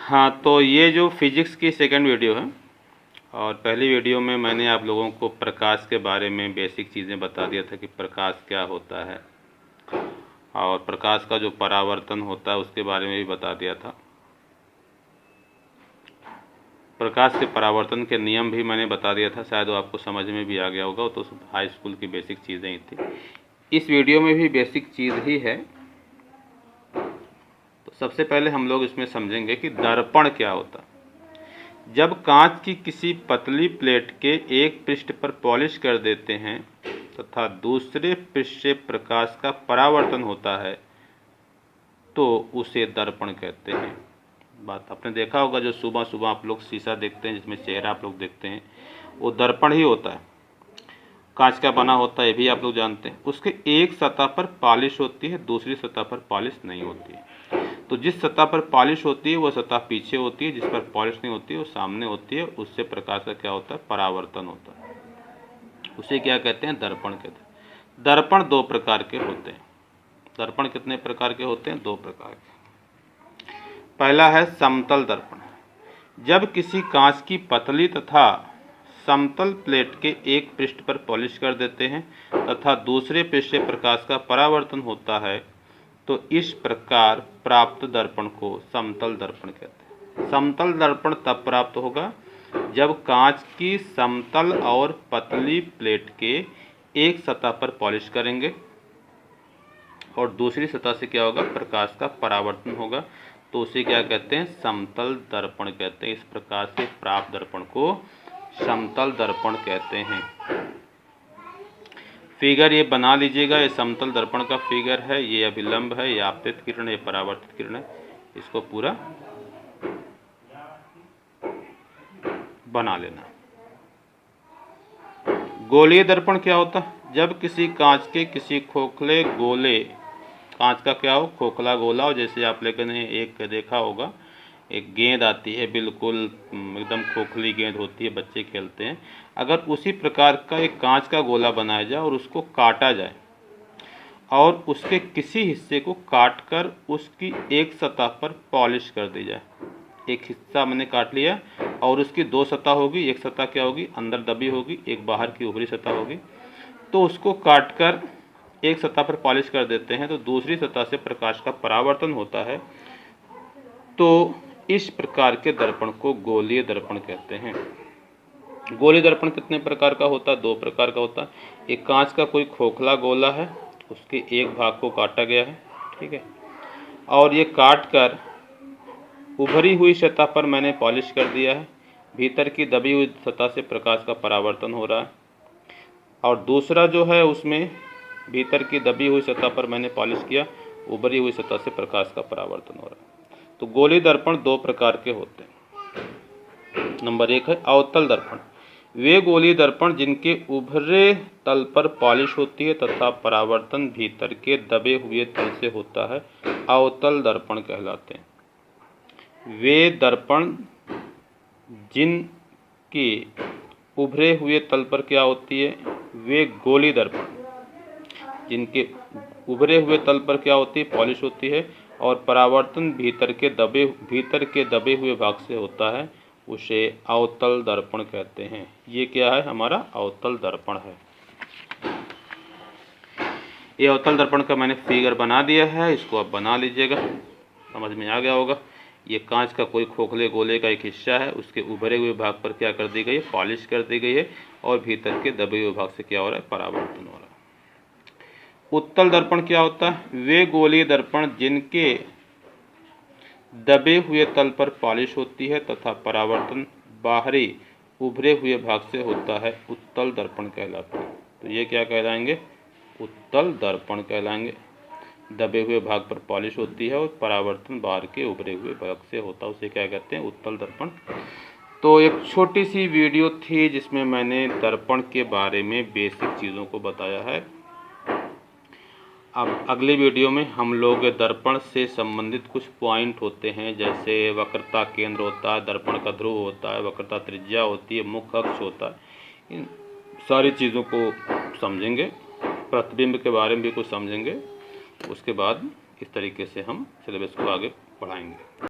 हाँ, तो ये जो फिजिक्स की सेकंड वीडियो है, और पहली वीडियो में मैंने आप लोगों को प्रकाश के बारे में बेसिक चीज़ें बता दिया था कि प्रकाश क्या होता है, और प्रकाश का जो परावर्तन होता है उसके बारे में भी बता दिया था। प्रकाश के परावर्तन के नियम भी मैंने बता दिया था, शायद वो आपको समझ में भी आ गया होगा। वो तो हाई स्कूल की बेसिक चीज़ें ही थी। इस वीडियो में भी बेसिक चीज़ ही है। तो सबसे पहले हम लोग इसमें समझेंगे कि दर्पण क्या होता है। जब कांच की किसी पतली प्लेट के एक पृष्ठ पर पॉलिश कर देते हैं तथा दूसरे पृष्ठ से प्रकाश का परावर्तन होता है तो उसे दर्पण कहते हैं। बात आपने देखा होगा, जो सुबह सुबह आप लोग शीशा देखते हैं जिसमें चेहरा आप लोग देखते हैं, वो दर्पण ही होता है। कांच का बना होता है, ये भी आप लोग जानते हैं। उसके एक सतह पर पॉलिश होती है, दूसरी सतह पर पॉलिश नहीं होती है। तो जिस सतह पर पॉलिश होती है वो सतह पीछे होती है, जिस पर पॉलिश नहीं होती है वो सामने होती है। उससे प्रकाश का क्या होता है, परावर्तन होता है। उसे क्या कहते हैं, दर्पण कहते हैं। दर्पण दो प्रकार के होते हैं। दर्पण कितने प्रकार के होते हैं, दो प्रकार के। पहला है समतल दर्पण। जब किसी कांच की पतली तथा समतल प्लेट के एक पृष्ठ पर पॉलिश कर देते हैं तथा दूसरे पृष्ठ से प्रकाश का परावर्तन होता है तो इस प्रकार प्राप्त दर्पण को समतल दर्पण कहते हैं। समतल दर्पण तब प्राप्त होगा जब कांच की समतल और पतली प्लेट के एक सतह पर पॉलिश करेंगे और दूसरी सतह से क्या होगा, प्रकाश का परावर्तन होगा, तो उसे क्या कहते हैं, समतल दर्पण कहते हैं। इस प्रकार से प्राप्त दर्पण को समतल दर्पण कहते हैं। फिगर ये बना लीजिएगा, ये समतल दर्पण का फिगर है, ये अभिलंब है, ये आपतित किरण, ये परावर्तित किरण है। इसको पूरा बना लेना। गोलीय दर्पण क्या होता है, जब किसी कांच के किसी खोखले गोले, कांच का क्या हो, खोखला गोला हो, जैसे आप लोगों ने एक देखा होगा, एक गेंद आती है, बिल्कुल एकदम खोखली गेंद होती है, बच्चे खेलते हैं। अगर उसी प्रकार का एक कांच का गोला बनाया जाए और उसको काटा जाए और उसके किसी हिस्से को काटकर उसकी एक सतह पर पॉलिश कर दी जाए। एक हिस्सा मैंने काट लिया और उसकी दो सतह होगी, एक सतह क्या होगी, अंदर दबी होगी, एक बाहर की ऊपरी सतह होगी। तो उसको काटकर एक सतह पर पॉलिश कर देते हैं तो दूसरी सतह से प्रकाश का परावर्तन होता है। तो इस प्रकार के दर्पण को गोलीय दर्पण कहते हैं। गोलीय दर्पण कितने प्रकार का होता है, दो प्रकार का होता है। एक कांच का कोई खोखला गोला है, उसके एक भाग को काटा गया है, ठीक है, और ये काट कर उभरी हुई सतह पर मैंने पॉलिश कर दिया है। भीतर की दबी हुई सतह से प्रकाश का परावर्तन हो रहा है। और दूसरा जो है उसमें भीतर की दबी हुई सतह पर मैंने पॉलिश किया, उभरी हुई सतह से प्रकाश का परावर्तन हो रहा है। तो गोलीय दर्पण दो प्रकार के होते हैं। नंबर एक है अवतल दर्पण। वे गोलीय दर्पण जिनके उभरे तल पर पॉलिश होती है तथा परावर्तन भीतर के दबे हुए तल से होता है, अवतल दर्पण कहलाते हैं। वे दर्पण जिनके उभरे हुए तल पर क्या होती है, वे गोलीय दर्पण जिनके उभरे हुए तल पर क्या होती है, पॉलिश होती है और परावर्तन भीतर के दबे हुए भाग से होता है, उसे अवतल दर्पण कहते हैं। ये क्या है, हमारा अवतल दर्पण है। ये अवतल दर्पण का मैंने फिगर बना दिया है, इसको आप बना लीजिएगा, समझ में आ गया होगा। ये कांच का कोई खोखले गोले का एक हिस्सा है, उसके उभरे हुए भाग पर क्या कर दी गई है, पॉलिश कर दी गई है और भीतर के दबे हुए भाग से क्या हो रहा है, परावर्तन हो रहा है। उत्तल दर्पण क्या होता है, वे गोलीय दर्पण जिनके दबे हुए तल पर पॉलिश होती है तथा परावर्तन बाहरी उभरे हुए भाग से होता है, उत्तल दर्पण कहलाते हैं। तो ये क्या कहलाएंगे, उत्तल दर्पण कहलाएंगे। दबे हुए भाग पर पॉलिश होती है और परावर्तन बाहर के उभरे हुए भाग से होता है, उसे क्या कहते हैं, उत्तल दर्पण। तो एक छोटी सी वीडियो थी जिसमें मैंने दर्पण के बारे में बेसिक चीज़ों को बताया है। अब अगली वीडियो में हम लोग दर्पण से संबंधित कुछ पॉइंट होते हैं, जैसे वक्रता केंद्र होता है, दर्पण का ध्रुव होता है, वक्रता त्रिज्या होती है, मुख्य अक्ष होता है, इन सारी चीज़ों को समझेंगे। प्रतिबिंब के बारे में भी कुछ समझेंगे। उसके बाद इस तरीके से हम सिलेबस को आगे बढ़ाएंगे।